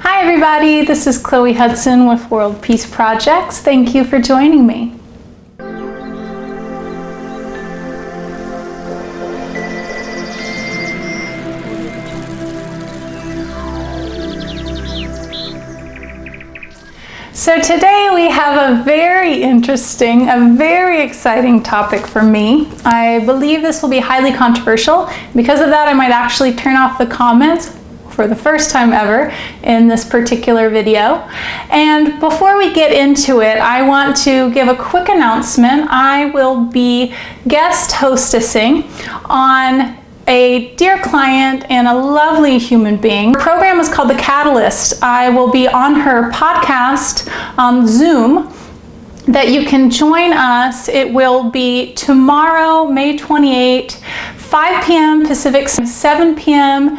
Hi everybody, this is Chloe Hudson with World Peace Projects. Thank you for joining me. So today we have a very interesting, a very exciting topic for me. I believe this will be highly controversial. Because of that, I might actually turn off the comments for the first time ever in this particular video. And before we get into it, I want to give a quick announcement. I will be guest hostessing on a dear client and a lovely human being. Her program is called The Catalyst. I will be on her podcast on Zoom that you can join us. It will be tomorrow, May 28, 5 p.m. Pacific, 7 p.m.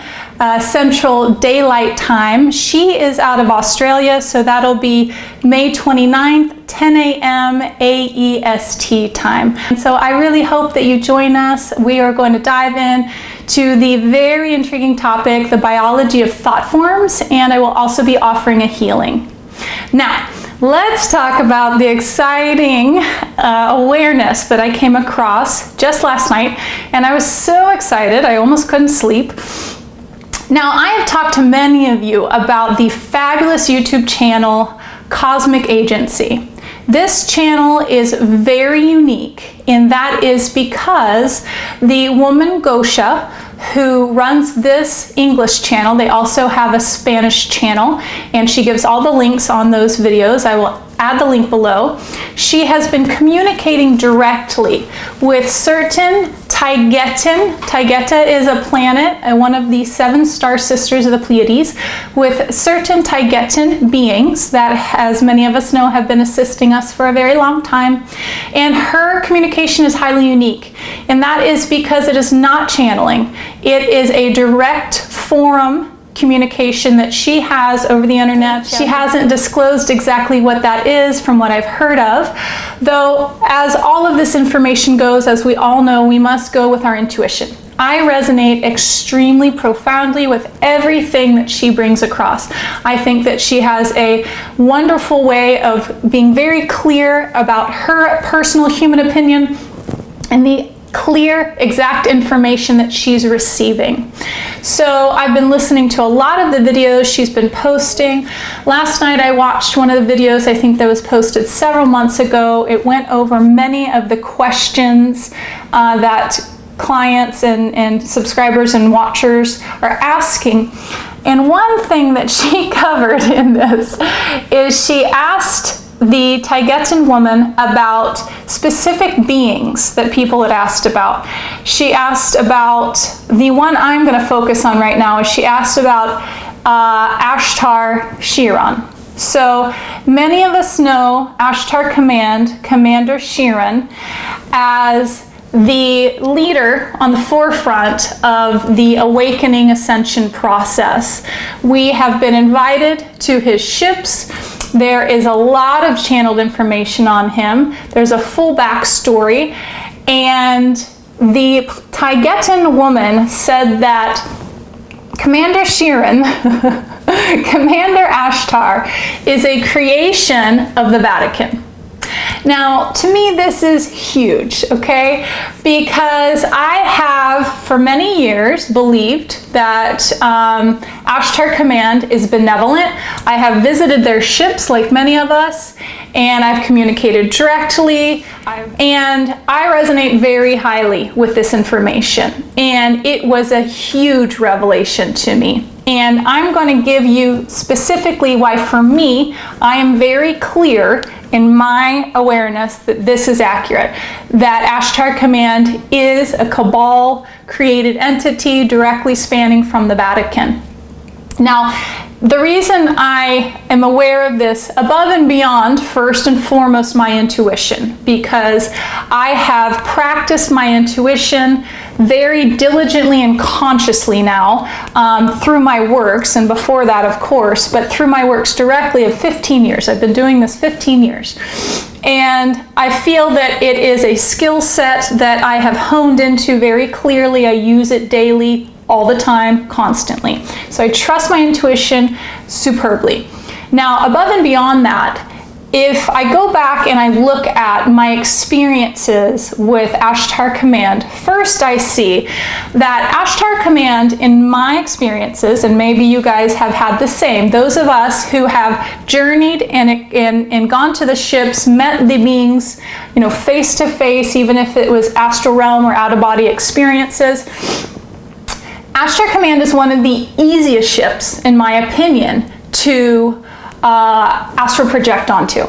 Central Daylight Time. She is out of Australia, so that'll be May 29th, 10 a.m. AEST time. And so I really hope that you join us. We are going to dive in to the very intriguing topic, the biology of thought forms, and I will also be offering a healing. Now, let's talk about the exciting awareness that I came across just last night, and I was so excited I almost couldn't sleep. Now, I have talked to many of you about the fabulous YouTube channel Cosmic Agency. This channel is very unique, and that is because the woman Gosha, who runs this English channel, they also have a Spanish channel, and she gives all the links on those videos. I will add the link below. She has been communicating directly with certain Taygeta is a planet, one of the 7 star sisters of the Pleiades, with certain Taygetan beings that, as many of us know, have been assisting us for a very long time. And her communication is highly unique, and that is because it is not channeling. It is a direct forum communication that she has over the internet. She hasn't disclosed exactly what that is from what I've heard of, though as all of this information goes, as we all know, we must go with our intuition. I resonate extremely profoundly with everything that she brings across. I think that she has a wonderful way of being very clear about her personal human opinion and the clear, exact information that she's receiving. So I've been listening to a lot of the videos she's been posting. Last night I watched one of the videos, I think that was posted several months ago. It went over many of the questions that clients and subscribers and watchers are asking. And one thing that she covered in this is she asked the Taygetan woman about specific beings that people had asked about. She asked about, the one I'm going to focus on right now is she asked about Ashtar Sheran. So many of us know Ashtar Command, Commander Sheran, as the leader on the forefront of the awakening ascension process. We have been invited to his ships. There is a lot of channeled information on him. There's a full backstory, and the Taygetan woman said that Commander Sheran, Commander Ashtar, is a creation of the Vatican. Now, to me, this is huge, okay? Because I have, for many years, believed that Ashtar Command is benevolent. I have visited their ships, like many of us, and I've communicated directly, and I resonate very highly with this information. And it was a huge revelation to me. And I'm going to give you specifically why, for me, I am very clear in my awareness that this is accurate, that Ashtar Command is a Cabal created entity directly spanning from the Vatican. Now, the reason I am aware of this above and beyond, first and foremost, my intuition, because I have practiced my intuition very diligently and consciously now through my works, and before that, of course, but through my works directly of 15 years. I've been doing this 15 years. And I feel that it is a skill set that I have honed into very clearly. I use it daily all the time, constantly. So I trust my intuition superbly. Now, above and beyond that, if I go back and I look at my experiences with Ashtar Command, first I see that Ashtar Command, in my experiences, and maybe you guys have had the same, those of us who have journeyed and gone to the ships, met the beings, face to face, even if it was astral realm or out-of-body experiences, Ashtar Command is one of the easiest ships, in my opinion, to astral project onto.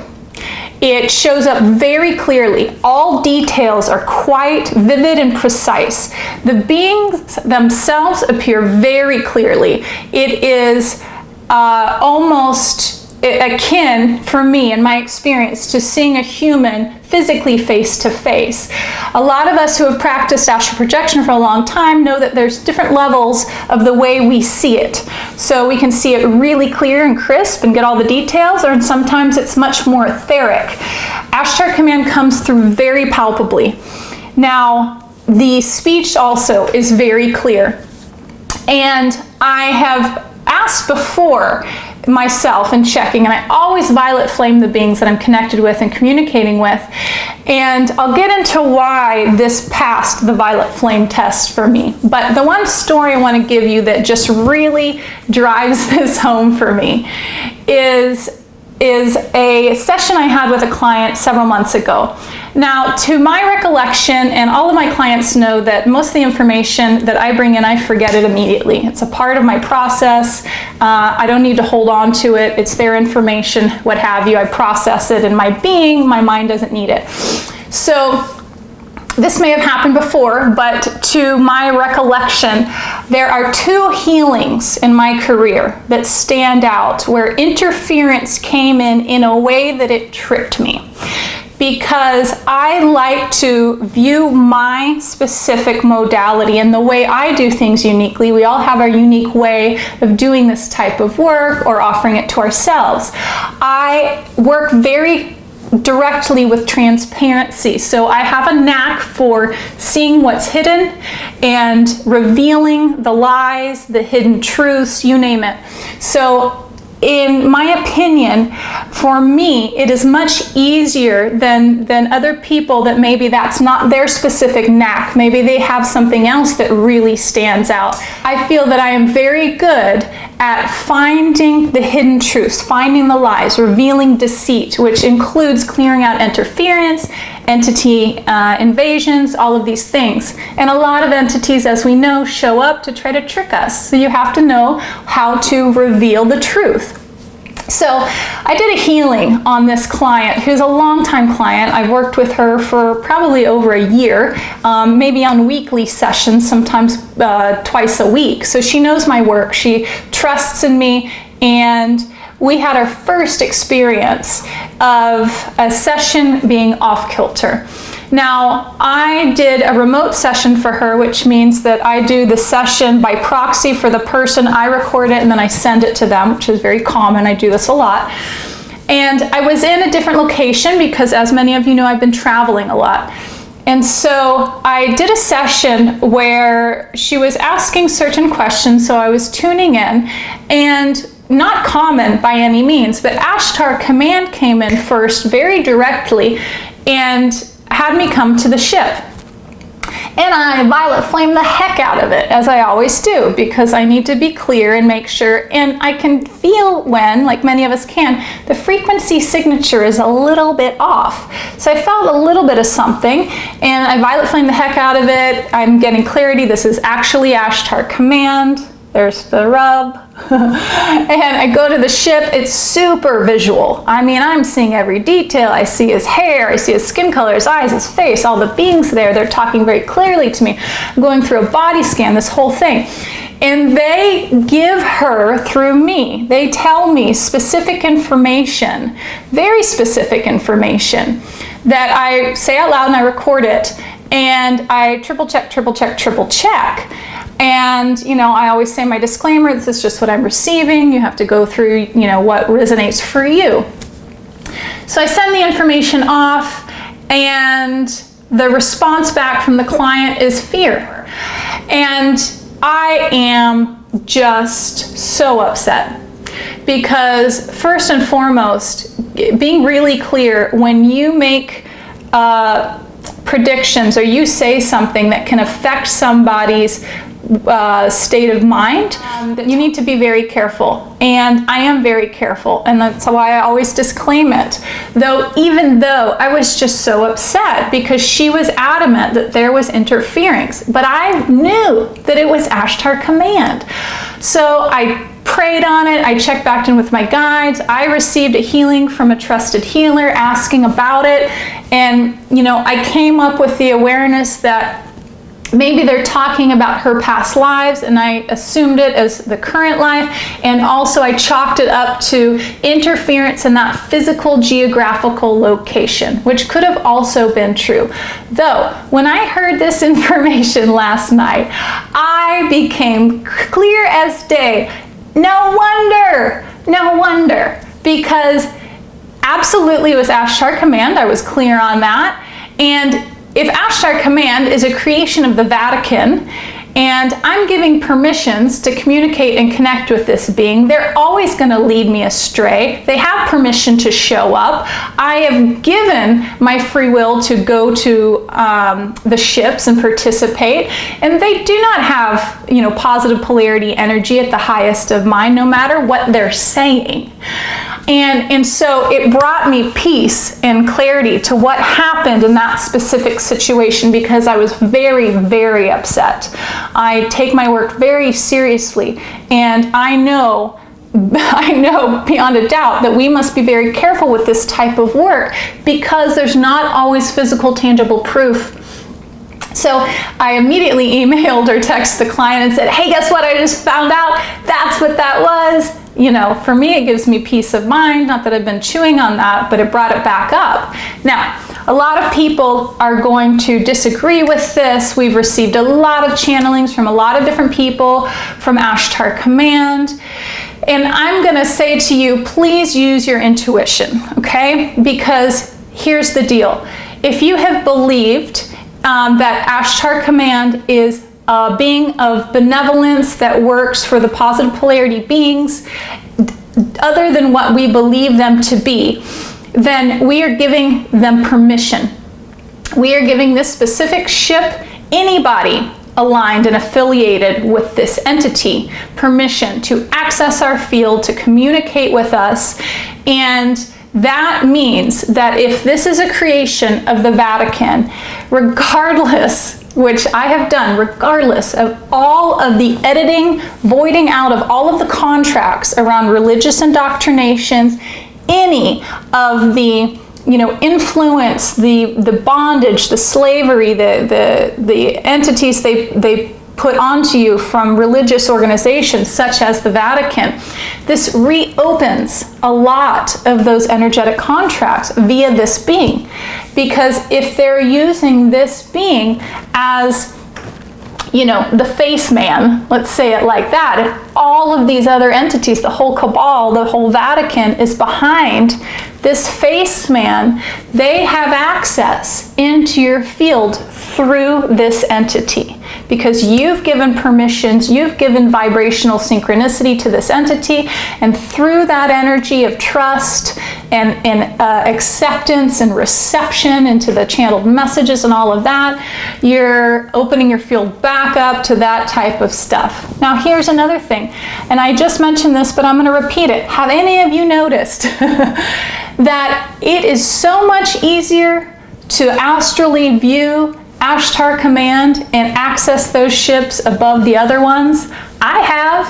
It shows up very clearly. All details are quite vivid and precise. The beings themselves appear very clearly. It is almost akin, for me, in my experience, to seeing a human physically face to face. A lot of us who have practiced astral projection for a long time know that there's different levels of the way we see it. So we can see it really clear and crisp and get all the details, or sometimes it's much more etheric. Ashtar Command comes through very palpably. Now, the speech also is very clear. And I have asked before myself in checking, and I always violet flame the beings that I'm connected with and communicating with, and I'll get into why this passed the violet flame test for me. But the one story I want to give you that just really drives this home for me is a session I had with a client several months ago. Now, to my recollection, and all of my clients know that most of the information that I bring in, I forget it immediately. It's a part of my process. I don't need to hold on to it. It's their information, what have you. I process it in my being. My mind doesn't need it. So this may have happened before, but to my recollection, there are two healings in my career that stand out where interference came in a way that it tripped me. Because I like to view my specific modality and the way I do things uniquely. We all have our unique way of doing this type of work or offering it to ourselves. I work very directly with transparency. So I have a knack for seeing what's hidden and revealing the lies, the hidden truths, you name it. So in my opinion, for me, it is much easier than other people that maybe that's not their specific knack. Maybe they have something else that really stands out. I feel that I am very good at finding the hidden truths, finding the lies, revealing deceit, which includes clearing out interference, entity invasions, all of these things. And a lot of entities, as we know, show up to try to trick us. So you have to know how to reveal the truth. So I did a healing on this client who's a longtime client. I've worked with her for probably over a year, maybe on weekly sessions, sometimes twice a week. So she knows my work, she trusts in me, and we had our first experience of a session being off kilter. Now, I did a remote session for her, which means that I do the session by proxy for the person. I record it and then I send it to them, which is very common. I do this a lot. And I was in a different location because, as many of you know, I've been traveling a lot. And so I did a session where she was asking certain questions, so I was tuning in, and not common by any means, but Ashtar Command came in first very directly and had me come to the ship. And I violet flame the heck out of it, as I always do, because I need to be clear and make sure, and I can feel when, like many of us can, the frequency signature is a little bit off. So I felt a little bit of something, and I violet flame the heck out of it. I'm getting clarity. This is actually Ashtar Command. There's the rub. And I go to the ship. It's super visual. I mean, I'm seeing every detail. I see his hair, I see his skin color, his eyes, his face, all the beings there. They're talking very clearly to me. I'm going through a body scan, this whole thing. And they give her, through me, they tell me specific information, very specific information, that I say out loud and I record it. And I triple check, triple check, triple check. And, you know, I always say my disclaimer, this is just what I'm receiving. You have to go through, you know, what resonates for you. So I send the information off, and the response back from the client is fear. And I am just so upset. Because first and foremost, being really clear, when you make predictions or you say something that can affect somebody's state of mind, you need to be very careful. And I am very careful, and that's why I always disclaim it. Even though I was just so upset because she was adamant that there was interference, but I knew that it was Ashtar Command. So I prayed on it, I checked back in with my guides, I received a healing from a trusted healer asking about it, and I came up with the awareness that maybe they're talking about her past lives, and I assumed it as the current life, and also I chalked it up to interference in that physical geographical location, which could have also been true. Though, when I heard this information last night, I became clear as day. No wonder, because absolutely it was Ashtar Command, I was clear on that, and if Ashtar Command is a creation of the Vatican, and I'm giving permissions to communicate and connect with this being, they're always going to lead me astray. They have permission to show up. I have given my free will to go to the ships and participate, and they do not have, positive polarity energy at the highest of mind, no matter what they're saying. And so it brought me peace and clarity to what happened in that specific situation, because I was very, very upset. I take my work very seriously, and I know beyond a doubt that we must be very careful with this type of work, because there's not always physical, tangible proof. So I immediately emailed or texted the client and said, hey, guess what? I just found out that's what that was. For me, it gives me peace of mind. Not that I've been chewing on that, but it brought it back up. Now, a lot of people are going to disagree with this. We've received a lot of channelings from a lot of different people from Ashtar Command. And I'm going to say to you, please use your intuition, okay? Because here's the deal. If you have believed that Ashtar Command is a being of benevolence that works for the positive polarity beings, other than what we believe them to be, then we are giving them permission. We are giving this specific ship, anybody aligned and affiliated with this entity, permission to access our field, to communicate with us. And that means that if this is a creation of the Vatican, regardless, which I have done, regardless of all of the editing, voiding out of all of the contracts around religious indoctrinations, any of the influence, the bondage, the slavery, the entities they put onto you from religious organizations such as the Vatican, this reopens a lot of those energetic contracts via this being. Because if they're using this being as, the face man, let's say it like that, and all of these other entities, the whole cabal, the whole Vatican is behind this face man, they have access into your field through this entity. Because you've given permissions, you've given vibrational synchronicity to this entity, and through that energy of trust and acceptance and reception into the channeled messages and all of that, you're opening your field back up to that type of stuff. Now here's another thing, and I just mentioned this, but I'm going to repeat it. Have any of you noticed that it is so much easier to astrally view Ashtar Command and access those ships above the other ones? I have.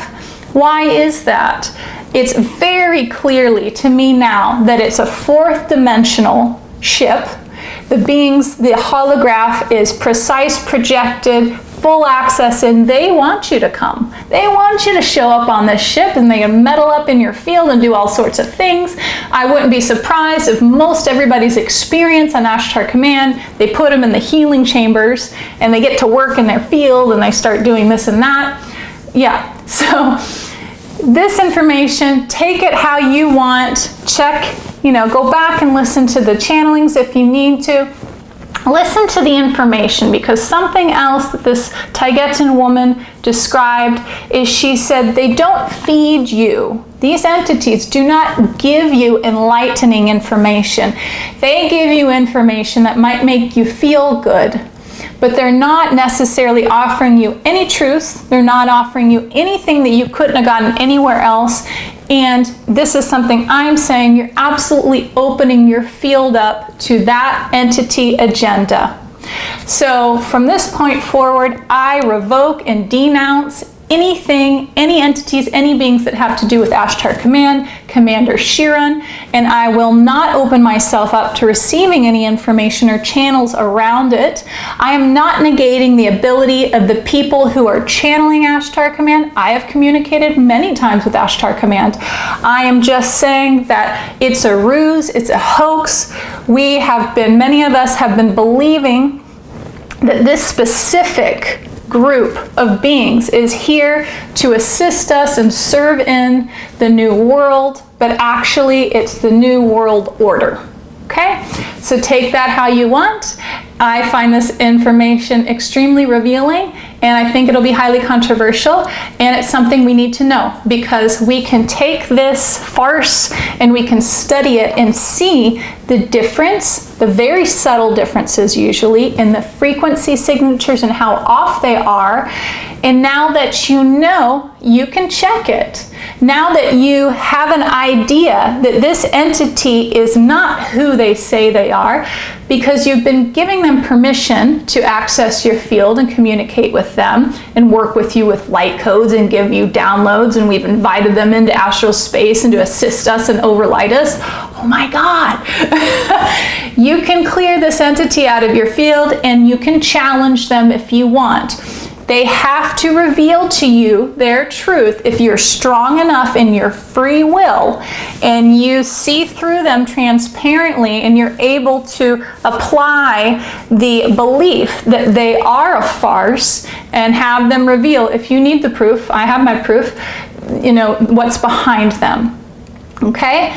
Why is that? It's very clearly to me now that it's a fourth dimensional ship. The beings, the holograph is precise, projected, full access, and they want you to come. They want you to show up on this ship, and they can meddle up in your field and do all sorts of things. I wouldn't be surprised if most everybody's experience on Ashtar Command, they put them in the healing chambers and they get to work in their field and they start doing this and that. Yeah, so this information, take it how you want. Check, go back and listen to the channelings if you need to. listen to the information, because something else that this Tibetan woman described is, she said, they don't feed you. These entities do not give you enlightening information. They give you information that might make you feel good, but they're not necessarily offering you any truth. They're not offering you anything that you couldn't have gotten anywhere else. And this is something I'm saying, you're absolutely opening your field up to that entity agenda. So from this point forward, I revoke and denounce anything, any entities, any beings that have to do with Ashtar Command, Commander Sheran, and I will not open myself up to receiving any information or channels around it. I am not negating the ability of the people who are channeling Ashtar Command. I have communicated many times with Ashtar Command. I am just saying that it's a ruse, it's a hoax. Many of us have been believing that this specific group of beings is here to assist us and serve in the new world, but actually it's the new world order. Okay, so take that how you want. I find this information extremely revealing, and I think it'll be highly controversial, and it's something we need to know, because we can take this farce and we can study it and see the difference, the very subtle differences usually in the frequency signatures and how off they are. And now that you know, you can check it. Now that you have an idea that this entity is not who they say they are, because you've been giving them permission to access your field and communicate with them and work with you with light codes and give you downloads, and we've invited them into astral space and to assist us and overlight us. Oh my God. You can clear this entity out of your field, and you can challenge them if you want. They have to reveal to you their truth if you're strong enough in your free will and you see through them transparently, and you're able to apply the belief that they are a farce and have them reveal. If you need the proof, I have my proof, you know, what's behind them. Okay?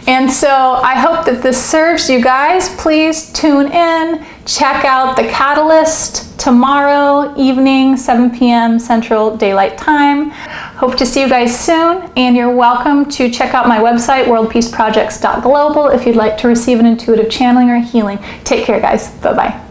And so I hope that this serves you guys. Please tune in. Check out the Catalyst tomorrow evening, 7 p.m. Central Daylight Time. Hope to see you guys soon, and you're welcome to check out my website, worldpeaceprojects.global, if you'd like to receive an intuitive channeling or healing. Take care, guys. Bye-bye.